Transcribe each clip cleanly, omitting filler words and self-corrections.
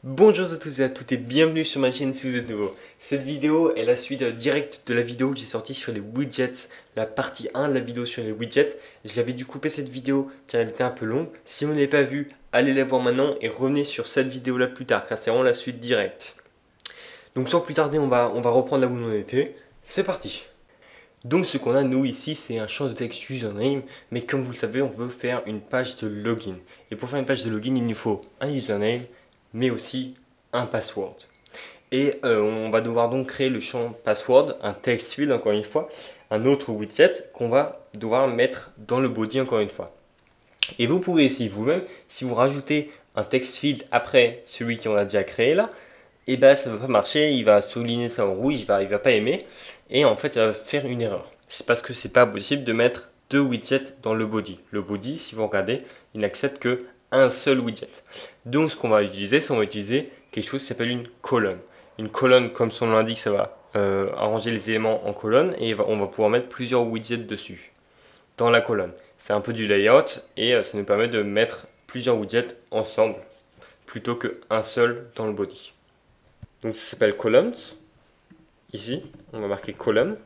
Bonjour à tous et à toutes et bienvenue sur ma chaîne si vous êtes nouveau. Cette vidéo est la suite directe de la vidéo que j'ai sortie sur les widgets, la partie 1 de la vidéo sur les widgets. J'avais dû couper cette vidéo car elle était un peu longue. Si vous ne l'avez pas vue, allez la voir maintenant et revenez sur cette vidéo là plus tard car c'est vraiment la suite directe. Donc sans plus tarder, on va reprendre là où on en était. C'est parti. Donc ce qu'on a nous ici, c'est un champ de texte username, mais comme vous le savez, on veut faire une page de login. Et pour faire une page de login, il nous faut un username, mais aussi un password. Et on va devoir donc créer le champ password, un text field encore une fois, un autre widget qu'on va devoir mettre dans le body encore une fois. Et vous pouvez ici vous-même, si vous rajoutez un text field après celui qu'on a déjà créé là, et ben ça ne va pas marcher, il va souligner ça en rouge, il va pas aimer, et en fait ça va faire une erreur. C'est parce que c'est pas possible de mettre deux widgets dans le body. Le body, si vous regardez, il n'accepte que un seul widget. Donc ce qu'on va utiliser, c'est on va utiliser quelque chose qui s'appelle une colonne. Une colonne, comme son nom l'indique, ça va arranger les éléments en colonne et on va pouvoir mettre plusieurs widgets dessus, dans la colonne. C'est un peu du layout et ça nous permet de mettre plusieurs widgets ensemble plutôt qu'un seul dans le body. Donc ça s'appelle columns. Ici, on va marquer column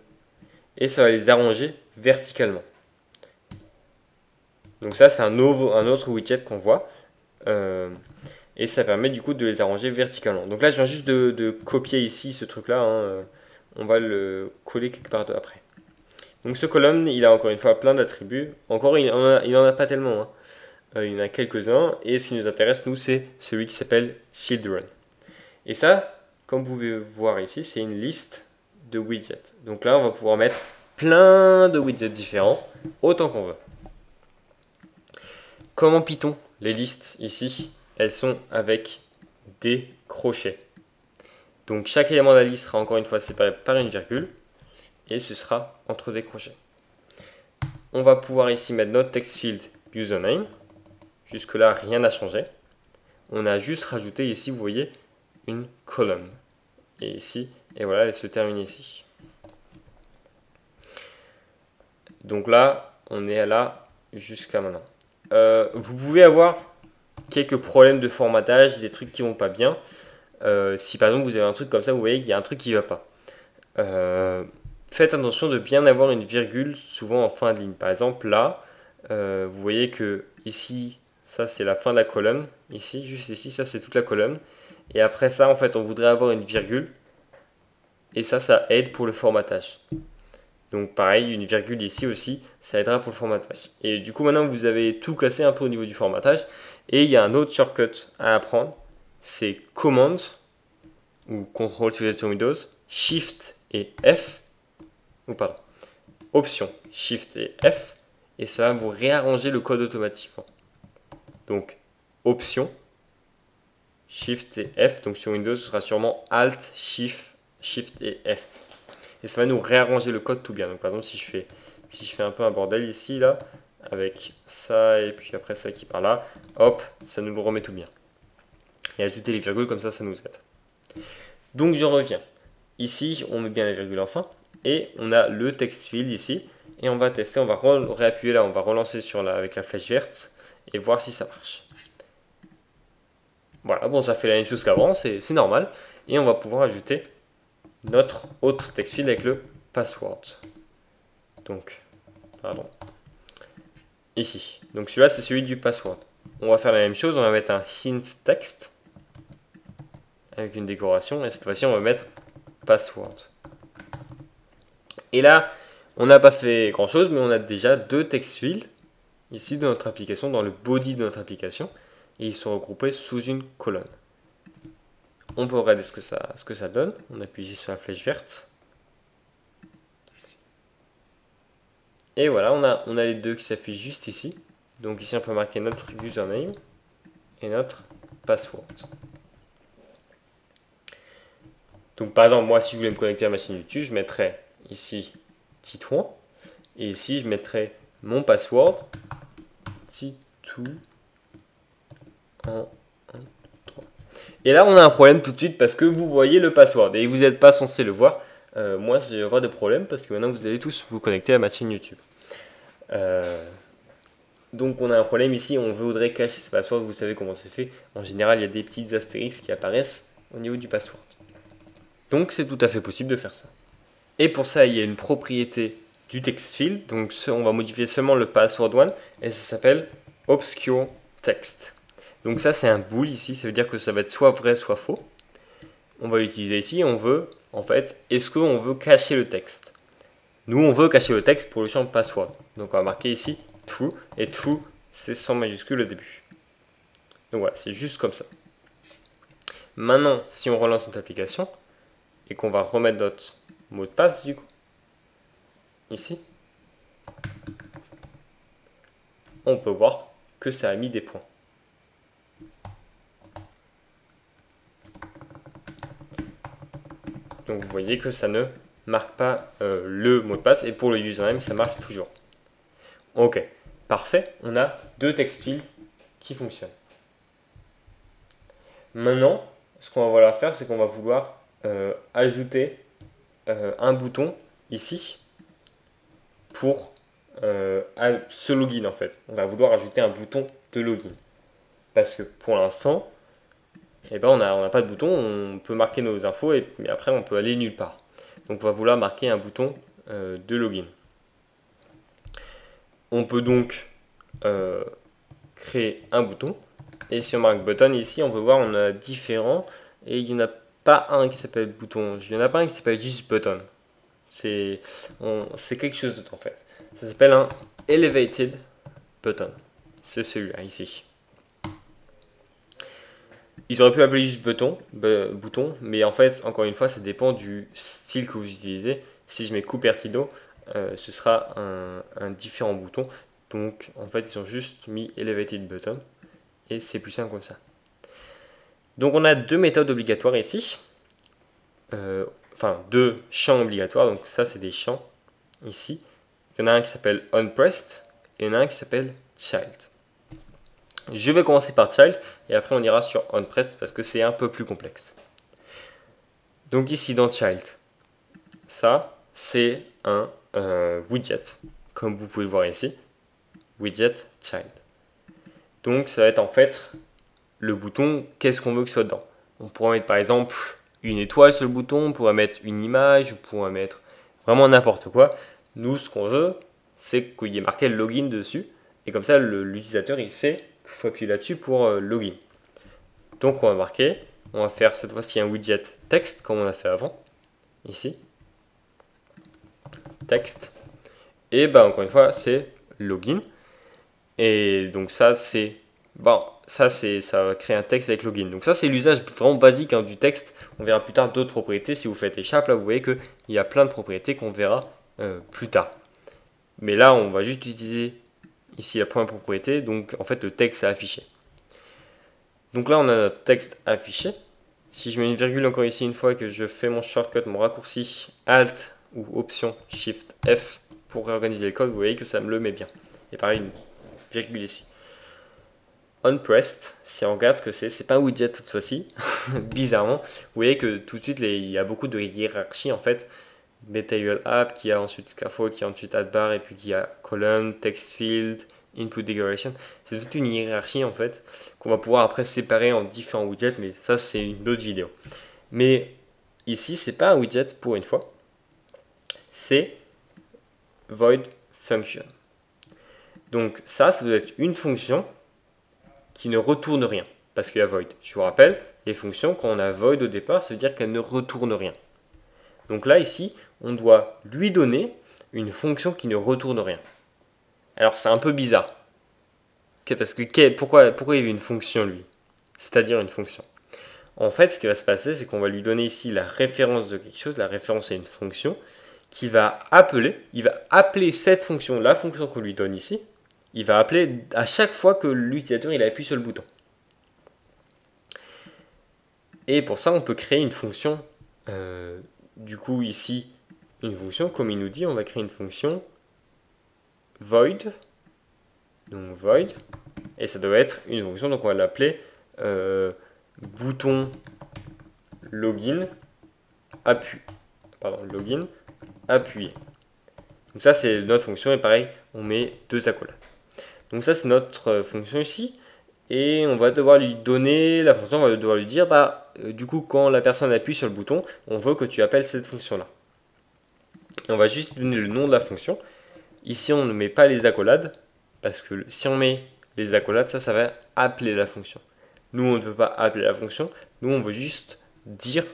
et ça va les arranger verticalement. Donc ça, c'est un autre widget qu'on voit. Et ça permet du coup de les arranger verticalement. Donc là, je viens juste de copier ici ce truc-là. On va le coller quelque part après. Donc ce column, il a encore une fois plein d'attributs. Encore, il en a pas tellement. Il y en a quelques-uns. Et ce qui nous intéresse, nous, c'est celui qui s'appelle children. Et ça, comme vous pouvez voir ici, c'est une liste de widgets. Donc là, on va pouvoir mettre plein de widgets différents, autant qu'on veut. Comme en Python, les listes ici, elles sont avec des crochets. Donc chaque élément de la liste sera encore une fois séparé par une virgule et ce sera entre des crochets. On va pouvoir ici mettre notre text field username. Jusque là, rien n'a changé. On a juste rajouté ici, vous voyez, une colonne. Et ici, et voilà, elle se termine ici. Donc là, on est là jusqu'à maintenant. Vous pouvez avoir quelques problèmes de formatage, des trucs qui vont pas bien. Si par exemple vous avez un truc comme ça, vous voyez qu'il y a un truc qui va pas. Faites attention de bien avoir une virgule souvent en fin de ligne. Par exemple là, vous voyez que ici, ça c'est la fin de la colonne. Ici, juste ici, ça c'est toute la colonne. Et après ça, en fait, on voudrait avoir une virgule. Et ça aide pour le formatage. Donc pareil, une virgule ici aussi, ça aidera pour le formatage. Et du coup, maintenant, vous avez tout cassé un peu au niveau du formatage. Et il y a un autre shortcut à apprendre. C'est Command, ou Control si vous êtes sur Windows, Shift et F. Ou pardon, Option, Shift et F. Et ça va vous réarranger le code automatiquement. Donc, Option, Shift et F. Donc sur Windows, ce sera sûrement Alt, Shift et F. Et ça va nous réarranger le code tout bien. Donc par exemple, si je fais un peu un bordel ici, là, avec ça et puis après ça qui part là, hop, ça nous le remet tout bien. Et ajouter les virgules, comme ça nous aide. Donc je reviens. Ici, on met bien les virgules en fin. Et on a le text field ici. Et on va tester, on va réappuyer là, on va relancer avec la flèche verte et voir si ça marche. Voilà, bon, ça fait la même chose qu'avant, c'est normal. Et on va pouvoir ajouter notre autre text field avec le password. Donc, pardon. Ici. Donc celui-là, c'est celui du password. On va faire la même chose, on va mettre un hint text avec une décoration. Et cette fois-ci, on va mettre password. Et là, on n'a pas fait grand-chose, mais on a déjà deux text fields ici de notre application, dans le body de notre application. Et ils sont regroupés sous une colonne. On peut regarder ce que ça donne. On appuie ici sur la flèche verte. Et voilà, on a les deux qui s'affichent juste ici. Donc ici, on peut marquer notre username et notre password. Donc par exemple, moi, si je voulais me connecter à ma chaîne YouTube, je mettrais ici Titouan. Et ici, je mettrais mon password Titou en 1, 3. Et là, on a un problème tout de suite parce que vous voyez le password et vous n'êtes pas censé le voir. Moi, je vais avoir des problèmes parce que maintenant, vous allez tous vous connecter à ma chaîne YouTube. Donc on a un problème ici, on voudrait cacher ce password, vous savez comment c'est fait. En général, il y a des petites astérisques qui apparaissent au niveau du password. Donc c'est tout à fait possible de faire ça. Et pour ça, il y a une propriété du text field. Donc on va modifier seulement le password one et ça s'appelle obscure text. Donc ça, c'est un bool ici, ça veut dire que ça va être soit vrai, soit faux. On va l'utiliser ici, on veut, en fait, est-ce qu'on veut cacher le texte? Nous, on veut cacher le texte pour le champ password. Donc on va marquer ici true, et true, c'est sans majuscule au début. Donc voilà, c'est juste comme ça. Maintenant, si on relance notre application, et qu'on va remettre notre mot de passe, du coup, ici, on peut voir que ça a mis des points. Donc vous voyez que ça ne marque pas le mot de passe, et pour le username, ça marche toujours. Ok, parfait, on a deux text fields qui fonctionnent. Maintenant, ce qu'on va vouloir faire, c'est qu'on va vouloir ajouter un bouton ici pour ce login en fait. On va vouloir ajouter un bouton de login. Parce que pour l'instant, eh ben, on n'a pas de bouton, on peut marquer nos infos, mais après on peut aller nulle part. Donc on va vouloir marquer un bouton de login. On peut donc créer un bouton. Et si on marque button ici, on peut voir on a différents. Et il n'y en a pas un qui s'appelle bouton. Il n'y en a pas un qui s'appelle juste button. C'est quelque chose d'autre en fait. Ça s'appelle un elevated button. C'est celui-là ici. Ils auraient pu appeler juste bouton, mais en fait, encore une fois, ça dépend du style que vous utilisez. Si je mets Cupertino, ce sera un différent bouton. Donc, en fait, ils ont juste mis elevated button et c'est plus simple comme ça. Donc, on a deux méthodes obligatoires ici. Enfin, deux champs obligatoires. Donc, ça, c'est des champs ici. Il y en a un qui s'appelle onPressed et il y en a un qui s'appelle child. Je vais commencer par child et après on ira sur onPressed parce que c'est un peu plus complexe. Donc ici dans child, ça c'est un widget, comme vous pouvez le voir ici, widget child. Donc ça va être en fait le bouton, qu'est-ce qu'on veut que ce soit dedans. On pourrait mettre par exemple une étoile sur le bouton, on pourrait mettre une image, on pourrait mettre vraiment n'importe quoi. Nous ce qu'on veut, c'est qu'il y ait marqué login dessus et comme ça l'utilisateur il sait qu'il faut appuyer là-dessus pour login. Donc on va marquer, on va faire cette fois-ci un widget texte comme on a fait avant, ici, texte, et ben encore une fois c'est login, et donc ça c'est, bon ça va créer un texte avec login. Donc ça c'est l'usage vraiment basique du texte. On verra plus tard d'autres propriétés. Si vous faites échappe là vous voyez qu'il y a plein de propriétés qu'on verra plus tard. Mais là on va juste utiliser ici la première propriété, donc en fait le texte est affiché. Donc là, on a notre texte affiché. Si je mets une virgule encore ici une fois que je fais mon shortcut, mon raccourci Alt ou Option Shift F pour réorganiser le code, vous voyez que ça me le met bien. Et pareil, une virgule ici. onPressed, si on regarde ce que c'est pas un widget cette fois-ci, bizarrement. Vous voyez que tout de suite, il y a beaucoup de hiérarchie en fait. Material App, qui a ensuite Scaffold, qui a ensuite AddBar, et puis qui a Column, Text Field, Input Decoration. C'est toute une hiérarchie en fait qu'on va pouvoir après séparer en différents widgets, mais ça c'est une autre vidéo. Mais ici c'est pas un widget pour une fois, c'est void function. Donc ça doit être une fonction qui ne retourne rien parce qu'il y a void. Je vous rappelle, les fonctions quand on a void au départ, ça veut dire qu'elles ne retournent rien. Donc là ici, on doit lui donner une fonction qui ne retourne rien. Alors c'est un peu bizarre. Parce que pourquoi il veut une fonction lui? C'est-à-dire une fonction. En fait, ce qui va se passer, c'est qu'on va lui donner ici la référence de quelque chose. La référence est une fonction qu'il va appeler. Il va appeler cette fonction, la fonction qu'on lui donne ici. Il va appeler à chaque fois que l'utilisateur il appuie sur le bouton. Et pour ça, on peut créer une fonction. Du coup, ici, une fonction, comme il nous dit, on va créer une fonction void. Donc void. Et ça doit être une fonction, donc on va l'appeler bouton login login appuyé. Donc ça c'est notre fonction et pareil, on met deux accolades. Donc ça, c'est notre fonction ici. Et on va devoir lui donner, la fonction va devoir lui dire, du coup, quand la personne appuie sur le bouton, on veut que tu appelles cette fonction-là. Et on va juste donner le nom de la fonction. Ici, on ne met pas les accolades, parce que si on met les accolades, ça va appeler la fonction. Nous, on ne veut pas appeler la fonction. Nous, on veut juste dire,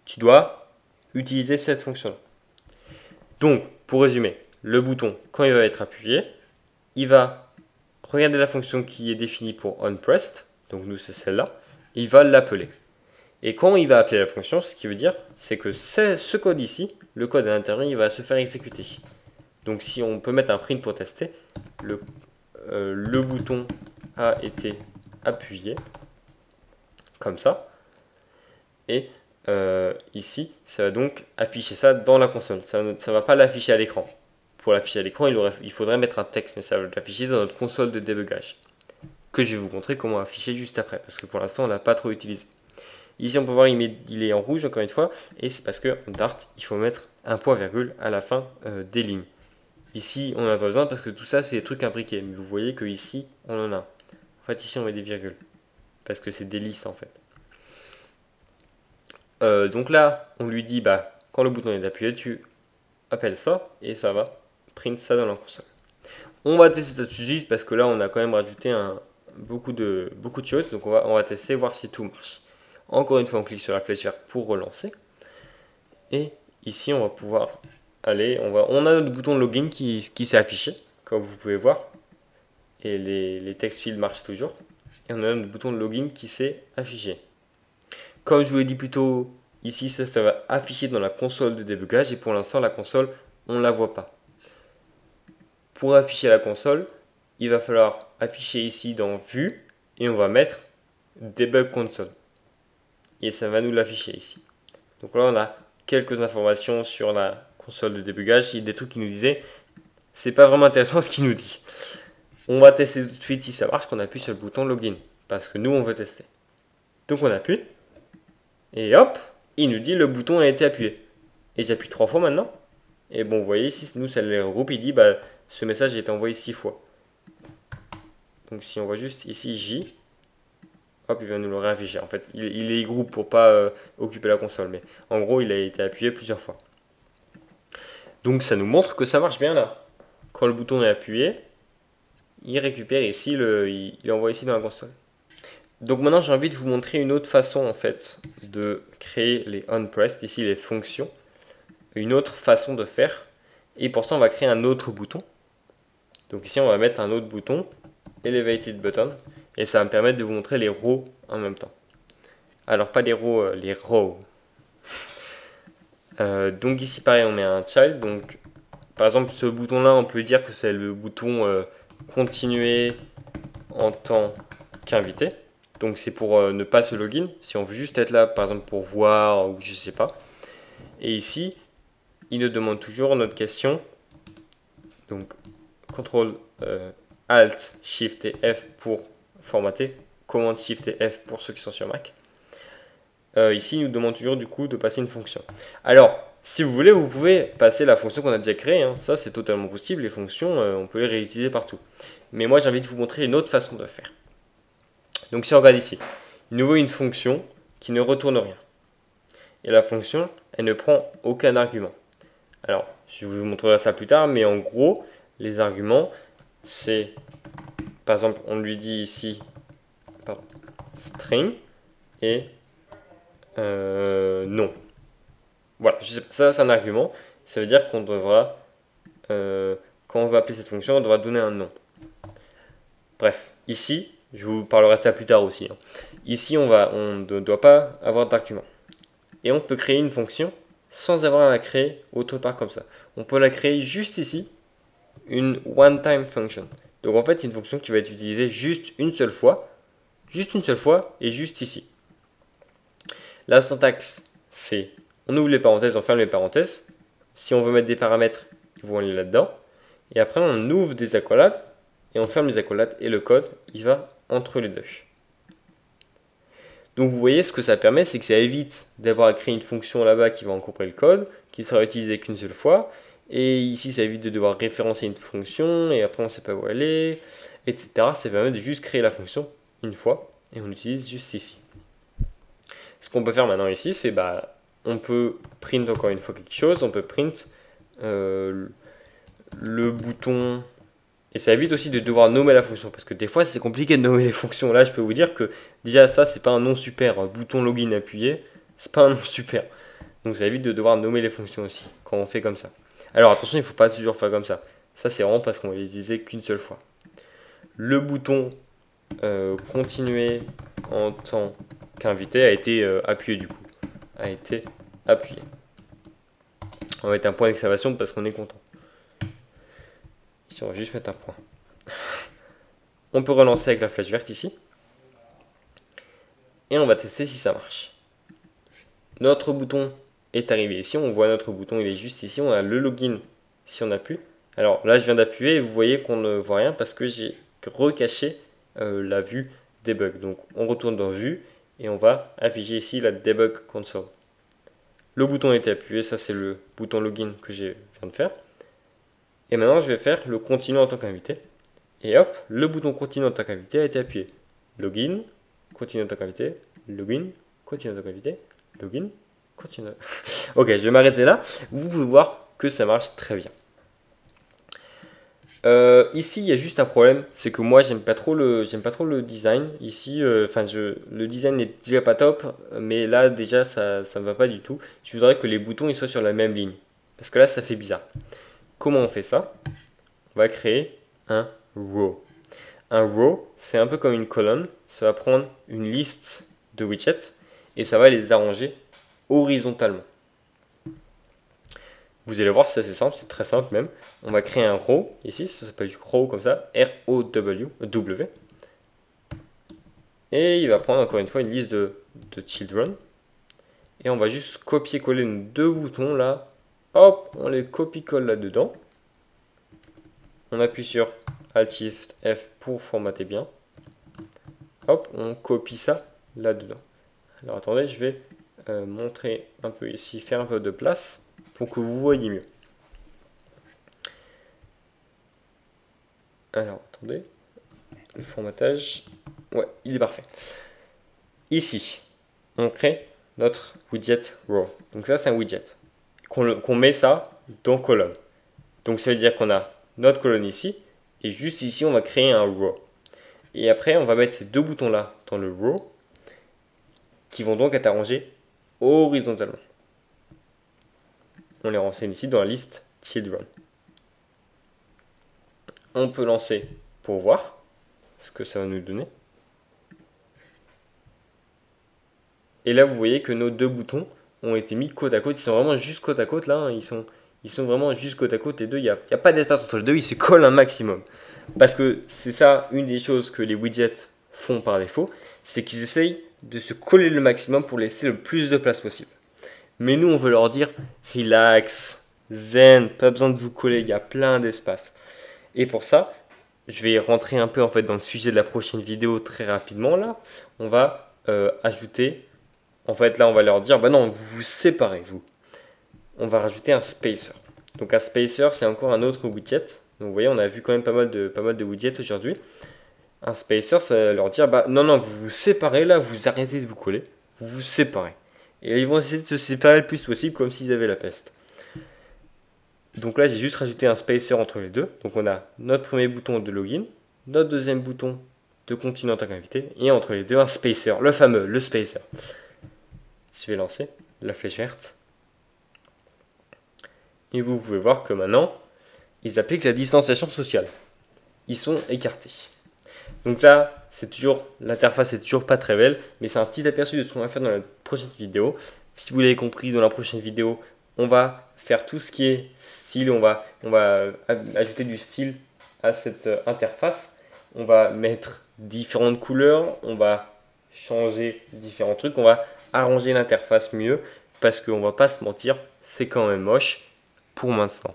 tu dois utiliser cette fonction-là. Donc, pour résumer, le bouton, quand il va être appuyé, il va regarder la fonction qui est définie pour onPressed, donc nous c'est celle-là, il va l'appeler. Et quand il va appeler la fonction, ce qui veut dire, c'est que ce code ici, le code à l'intérieur, il va se faire exécuter. Donc si on peut mettre un print pour tester, le bouton a été appuyé, comme ça, et ici, ça va donc afficher ça dans la console. Ça ne va pas l'afficher à l'écran. Pour l'afficher à l'écran, il faudrait mettre un texte, mais ça va l'afficher dans notre console de débugage, que je vais vous montrer comment afficher juste après, parce que pour l'instant, on n'a pas trop utilisé. Ici, on peut voir il est en rouge, encore une fois, et c'est parce que Dart, il faut mettre un point virgule à la fin des lignes. Ici, on n'en a pas besoin, parce que tout ça, c'est des trucs imbriqués, mais vous voyez qu'ici, on en a. En fait, ici, on met des virgules, parce que c'est des listes, en fait. Donc là, on lui dit, quand le bouton est appuyé, tu appelles ça, et ça va print ça dans la console. On va tester ça tout de suite, parce que là, on a quand même rajouté beaucoup de choses, donc on va tester, voir si tout marche. Encore une fois, on clique sur la flèche verte pour relancer. Et ici, on va pouvoir aller, on a notre bouton de login qui s'est affiché, comme vous pouvez voir. Et les text fields marchent toujours. Et on a notre bouton de login qui s'est affiché. Comme je vous l'ai dit plus tôt, ici, ça va afficher dans la console de débugage. Et pour l'instant, la console, on ne la voit pas. Pour afficher la console, il va falloir afficher ici dans Vue. Et on va mettre Debug Console. Et ça va nous l'afficher ici. Donc là, on a quelques informations sur la console de débugage. Il y a des trucs qui nous disaient, c'est pas vraiment intéressant ce qu'il nous dit. On va tester tout de suite si ça marche, qu'on appuie sur le bouton login. Parce que nous, on veut tester. Donc on appuie. Et hop, il nous dit le bouton a été appuyé. Et j'appuie 3 fois maintenant. Et bon, vous voyez ici, nous, ça le regroupe. Il dit, ce message a été envoyé 6 fois. Donc si on voit juste ici J, hop, il va nous le réafficher. En fait, il est groupe pour pas occuper la console. Mais en gros, il a été appuyé plusieurs fois. Donc ça nous montre que ça marche bien là. Quand le bouton est appuyé, il récupère ici, il envoie ici dans la console. Donc maintenant, j'ai envie de vous montrer une autre façon en fait de créer les onPressed, ici les fonctions. Une autre façon de faire. Et pour ça, on va créer un autre bouton. Donc ici, on va mettre un autre bouton, Elevated Button. Et ça va me permettre de vous montrer les rows en même temps. Alors, pas les rows, les rows. Donc ici, pareil, on met un child. Donc, par exemple, ce bouton-là, on peut dire que c'est le bouton continuer en tant qu'invité. Donc, c'est pour ne pas se login. Si on veut juste être là, par exemple, pour voir ou je sais pas. Et ici, il nous demande toujours notre question. Donc, CTRL Alt, Shift et F pour formater. Commande Shift et F pour ceux qui sont sur Mac. Ici, il nous demande toujours du coup de passer une fonction. Alors, si vous voulez, vous pouvez passer la fonction qu'on a déjà créée. Hein. Ça, c'est totalement possible. Les fonctions, on peut les réutiliser partout. Mais moi, j'ai envie de vous montrer une autre façon de faire. Donc, si on regarde ici, il nous veut une fonction qui ne retourne rien. Et la fonction, elle ne prend aucun argument. Alors, je vous montrerai ça plus tard, mais en gros, les arguments, c'est, par exemple, on lui dit ici, string, et non. Voilà, ça c'est un argument. Ça veut dire qu'on devra, quand on va appeler cette fonction, on devra donner un nom. Bref, ici, je vous parlerai de ça plus tard aussi. Hein. Ici, on ne doit pas avoir d'argument. Et on peut créer une fonction sans avoir à la créer autre part comme ça. On peut la créer juste ici, une one-time function. Donc en fait, c'est une fonction qui va être utilisée juste une seule fois et juste ici. La syntaxe, c'est on ouvre les parenthèses, on ferme les parenthèses. Si on veut mettre des paramètres, ils vont aller là-dedans. Et après, on ouvre des accolades et on ferme les accolades et le code, il va entre les deux. Donc vous voyez, ce que ça permet, c'est que ça évite d'avoir à créer une fonction là-bas qui va encouper le code, qui sera utilisée qu'une seule fois. Et ici, ça évite de devoir référencer une fonction et après, on ne sait pas où elle est. etc. Ça permet de juste créer la fonction une fois et on l'utilise juste ici. Ce qu'on peut faire maintenant ici, c'est on peut print encore une fois quelque chose, on peut print le bouton, et ça évite aussi de devoir nommer la fonction, parce que des fois c'est compliqué de nommer les fonctions. Là je peux vous dire que déjà ça c'est pas un nom super, un bouton login appuyé, c'est pas un nom super. Donc ça évite de devoir nommer les fonctions aussi, quand on fait comme ça. Alors attention, il ne faut pas toujours faire comme ça. Ça c'est vraiment parce qu'on va l'utiliser qu'une seule fois. Le bouton continuer en tant qu'invité a été appuyé du coup. A été appuyé. On va mettre un point d'exclamation parce qu'on est content. Ici on va juste mettre un point. On peut relancer avec la flèche verte ici. Et on va tester si ça marche. Notre bouton est arrivé ici. On voit notre bouton, il est juste ici. On a le login si on appuie. Alors là je viens d'appuyer et vous voyez qu'on ne voit rien parce que j'ai recaché la vue debug. Donc on retourne dans vue et on va afficher ici la debug console. Le bouton a été appuyé, ça c'est le bouton login que je viens de faire. Et maintenant je vais faire le continue en tant qu'invité. Et hop, le bouton continue en tant qu'invité a été appuyé. Login, continue en tant qu'invité, login, continue en tant qu'invité, login, continue. Ok, je vais m'arrêter là. Vous pouvez voir que ça marche très bien. Ici, il y a juste un problème, c'est que moi, j'aime pas trop le design. Ici, le design n'est déjà pas top, mais là, déjà, ça ne va pas du tout. Je voudrais que les boutons ils soient sur la même ligne, parce que là, ça fait bizarre. Comment on fait ça? On va créer un row. Un row, c'est un peu comme une colonne. Ça va prendre une liste de widgets et ça va les arranger horizontalement. Vous allez voir, c'est assez simple, c'est très simple même. On va créer un row, ici, ça s'appelle du row comme ça, R-O-W. Et il va prendre encore une fois une liste de children. Et on va juste copier-coller nos deux boutons là. Hop, on les copie-colle là-dedans. On appuie sur Alt-Shift F pour formater bien. Hop, on copie ça là-dedans. Alors attendez, je vais montrer un peu ici, faire un peu de place pour que vous voyez mieux. Alors, attendez. Le formatage. Ouais, il est parfait. Ici, on crée notre widget row. Donc ça, c'est un widget. Qu'on met ça dans colonne. Donc ça veut dire qu'on a notre colonne ici. Et juste ici, on va créer un row. Et après, on va mettre ces deux boutons-là dans le row. Qui vont donc être arrangés horizontalement. On les renseigne ici dans la liste children. On peut lancer pour voir ce que ça va nous donner. Et là, vous voyez que nos deux boutons ont été mis côte à côte. Ils sont vraiment juste côte à côte là. Hein. Ils sont vraiment juste côte à côte. Les deux, il n'y a pas d'espace entre les deux. Ils se collent un maximum. Parce que c'est ça, une des choses que les widgets font par défaut. C'est qu'ils essayent de se coller le maximum pour laisser le plus de place possible. Mais nous, on veut leur dire relax, zen, pas besoin de vous coller, il y a plein d'espace. Et pour ça, je vais rentrer un peu en fait dans le sujet de la prochaine vidéo très rapidement là. On va ajouter, en fait là on va leur dire, bah non, vous vous séparez vous. On va rajouter un spacer. Donc un spacer c'est encore un autre widget. Donc vous voyez, on a vu quand même pas mal de widgets aujourd'hui. Un spacer, ça va leur dire, bah non, vous vous séparez là, vous arrêtez de vous coller, vous vous séparez. Et ils vont essayer de se séparer le plus possible comme s'ils avaient la peste. Donc là, j'ai juste rajouté un spacer entre les deux. Donc on a notre premier bouton de login, notre deuxième bouton de continuer en tant qu'invité, et entre les deux, un spacer, le fameux, le spacer. Je vais lancer la flèche verte. Et vous pouvez voir que maintenant, ils appliquent la distanciation sociale. Ils sont écartés. Donc là, c'est toujours, l'interface est toujours pas très belle, mais c'est un petit aperçu de ce qu'on va faire dans la prochaine vidéo. Si vous l'avez compris, dans la prochaine vidéo, on va faire tout ce qui est style, on va ajouter du style à cette interface. On va mettre différentes couleurs, on va changer différents trucs, on va arranger l'interface mieux, parce qu'on va pas se mentir, c'est quand même moche pour maintenant.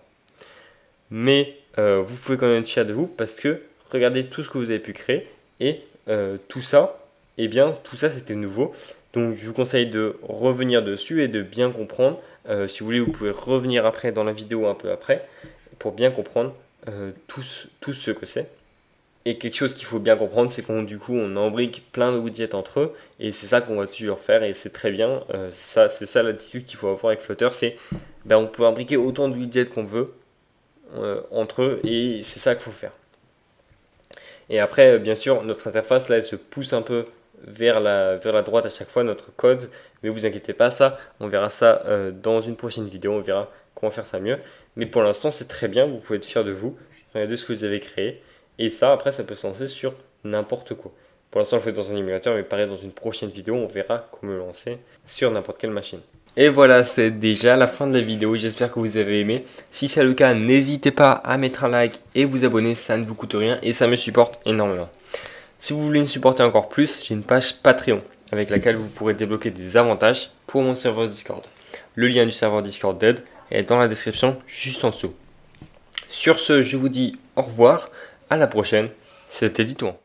Mais vous pouvez quand même être fier de vous, parce que regardez tout ce que vous avez pu créer et tout ça, tout ça c'était nouveau. Donc je vous conseille de revenir dessus et de bien comprendre. Si vous voulez, vous pouvez revenir après dans la vidéo un peu après pour bien comprendre tout ce que c'est. Et quelque chose qu'il faut bien comprendre, c'est qu'on on embrique plein de widgets entre eux, et c'est ça qu'on va toujours faire, et c'est très bien. C'est ça l'attitude qu'il faut avoir avec Flutter, c'est on peut imbriquer autant de widgets qu'on veut entre eux, et c'est ça qu'il faut faire. Et après, bien sûr, notre interface là, elle se pousse un peu vers la droite à chaque fois, notre code, mais vous inquiétez pas, ça, on verra ça dans une prochaine vidéo, on verra comment faire ça mieux. Mais pour l'instant, c'est très bien, vous pouvez être fiers de vous, regardez ce que vous avez créé. Et ça, après, ça peut se lancer sur n'importe quoi. Pour l'instant, je le fais dans un émulateur, mais pareil, dans une prochaine vidéo, on verra comment le lancer sur n'importe quelle machine. Et voilà, c'est déjà la fin de la vidéo. J'espère que vous avez aimé. Si c'est le cas, n'hésitez pas à mettre un like et vous abonner. Ça ne vous coûte rien et ça me supporte énormément. Si vous voulez me supporter encore plus, j'ai une page Patreon avec laquelle vous pourrez débloquer des avantages pour mon serveur Discord. Le lien du serveur Discord d'aide est dans la description juste en dessous. Sur ce, je vous dis au revoir. À la prochaine, c'était Ditouan.